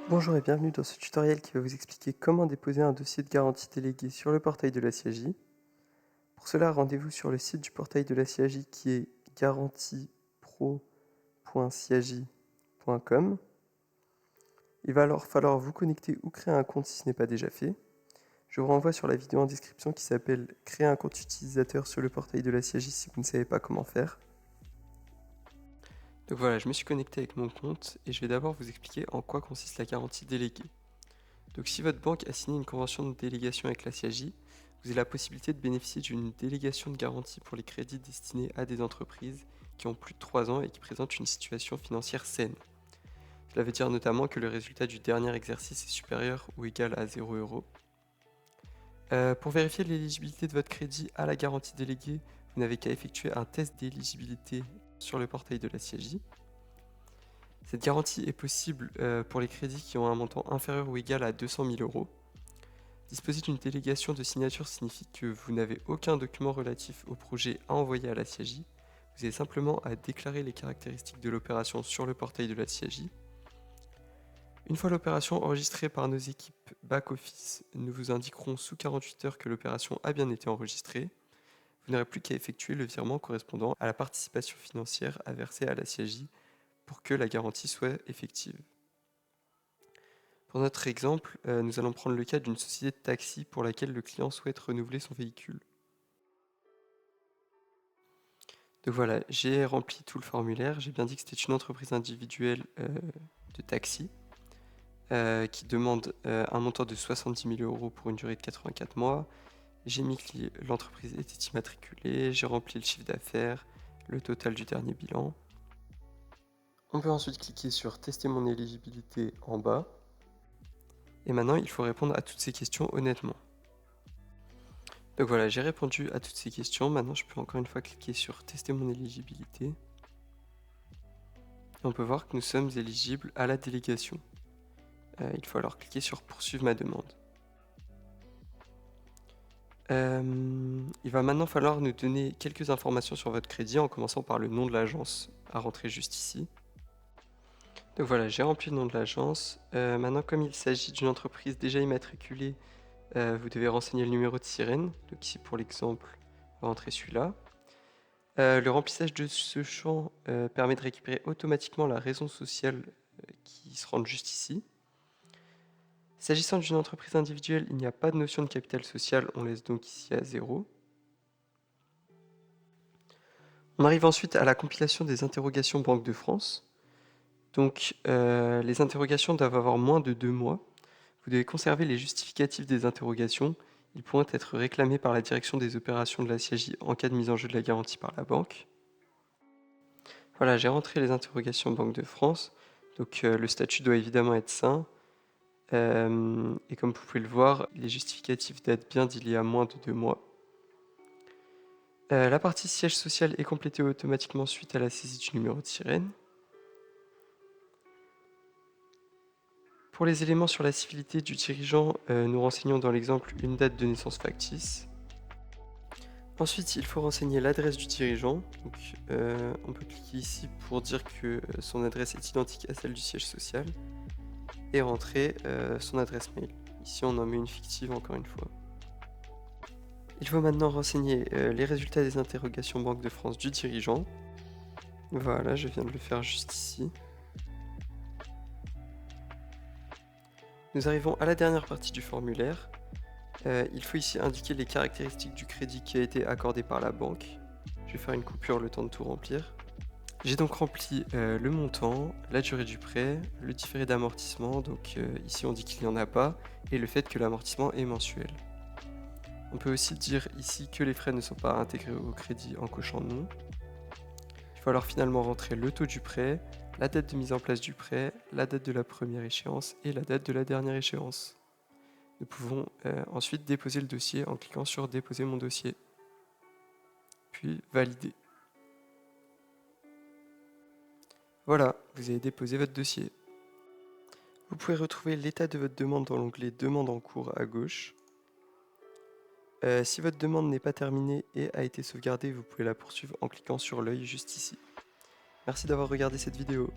Bonjour et bienvenue dans ce tutoriel qui va vous expliquer comment déposer un dossier de garantie délégué sur le portail de la CIAJ. Pour cela, rendez-vous sur le site du portail de la CIAJ qui est garantiepro.ciaj.com. Il va alors falloir vous connecter ou créer un compte si ce n'est pas déjà fait. Je vous renvoie sur la vidéo en description qui s'appelle Créer un compte utilisateur sur le portail de la CIAJ si vous ne savez pas comment faire. Donc voilà, je me suis connecté avec mon compte et je vais d'abord vous expliquer en quoi consiste la garantie déléguée. Donc si votre banque a signé une convention de délégation avec la CIAJ, vous avez la possibilité de bénéficier d'une délégation de garantie pour les crédits destinés à des entreprises qui ont plus de 3 ans et qui présentent une situation financière saine. Cela veut dire notamment que le résultat du dernier exercice est supérieur ou égal à 0 €. Pour vérifier l'éligibilité de votre crédit à la garantie déléguée, vous n'avez qu'à effectuer un test d'éligibilité sur le portail de la CIAJ. Cette garantie est possible pour les crédits qui ont un montant inférieur ou égal à 200 000 €. Disposer d'une délégation de signature signifie que vous n'avez aucun document relatif au projet à envoyer à la CIAJ. Vous avez simplement à déclarer les caractéristiques de l'opération sur le portail de la CIAJ. Une fois l'opération enregistrée par nos équipes back-office, nous vous indiquerons sous 48 heures que l'opération a bien été enregistrée. Vous n'aurez plus qu'à effectuer le virement correspondant à la participation financière à verser à la CIAJ pour que la garantie soit effective. Pour notre exemple, nous allons prendre le cas d'une société de taxi pour laquelle le client souhaite renouveler son véhicule. Donc voilà, j'ai rempli tout le formulaire, j'ai bien dit que c'était une entreprise individuelle de taxi qui demande un montant de 70 000 € pour une durée de 84 mois. J'ai mis que l'entreprise était immatriculée, j'ai rempli le chiffre d'affaires, le total du dernier bilan. On peut ensuite cliquer sur Tester mon éligibilité en bas. Et maintenant, il faut répondre à toutes ces questions honnêtement. Donc voilà, j'ai répondu à toutes ces questions. Maintenant, je peux encore une fois cliquer sur Tester mon éligibilité. Et on peut voir que nous sommes éligibles à la délégation. Il faut alors cliquer sur Poursuivre ma demande. Il va maintenant falloir nous donner quelques informations sur votre crédit en commençant par le nom de l'agence à rentrer juste ici. Donc voilà, j'ai rempli le nom de l'agence. Maintenant, comme il s'agit d'une entreprise déjà immatriculée, vous devez renseigner le numéro de sirène. Donc ici pour l'exemple, on va rentrer celui-là. Le remplissage de ce champ permet de récupérer automatiquement la raison sociale qui se rend juste ici. S'agissant d'une entreprise individuelle, il n'y a pas de notion de capital social, on laisse donc ici à 0. On arrive ensuite à la compilation des interrogations Banque de France. Donc les interrogations doivent avoir moins de 2 mois. Vous devez conserver les justificatifs des interrogations. Ils pourront être réclamés par la direction des opérations de la CIAJ en cas de mise en jeu de la garantie par la banque. Voilà, j'ai rentré les interrogations Banque de France. Donc le statut doit évidemment être sain. Et comme vous pouvez le voir, les justificatifs datent bien d'il y a moins de 2 mois. La partie siège social est complétée automatiquement suite à la saisie du numéro de sirène. Pour les éléments sur la civilité du dirigeant, nous renseignons dans l'exemple une date de naissance factice. Ensuite, il faut renseigner l'adresse du dirigeant. Donc, on peut cliquer ici pour dire que son adresse est identique à celle du siège social et rentrer son adresse mail. Ici, on en met une fictive encore une fois. Il faut maintenant renseigner les résultats des interrogations Banque de France du dirigeant. Voilà, je viens de le faire juste ici. Nous arrivons à la dernière partie du formulaire. Il faut ici indiquer les caractéristiques du crédit qui a été accordé par la banque. Je vais faire une coupure le temps de tout remplir. J'ai donc rempli le montant, la durée du prêt, le différé d'amortissement, donc ici on dit qu'il n'y en a pas, et le fait que l'amortissement est mensuel. On peut aussi dire ici que les frais ne sont pas intégrés au crédit en cochant non. Il faut alors finalement rentrer le taux du prêt, la date de mise en place du prêt, la date de la première échéance et la date de la dernière échéance. Nous pouvons ensuite déposer le dossier en cliquant sur Déposer mon dossier, puis Valider. Voilà, vous avez déposé votre dossier. Vous pouvez retrouver l'état de votre demande dans l'onglet Demande en cours à gauche. Si votre demande n'est pas terminée et a été sauvegardée, vous pouvez la poursuivre en cliquant sur l'œil juste ici. Merci d'avoir regardé cette vidéo.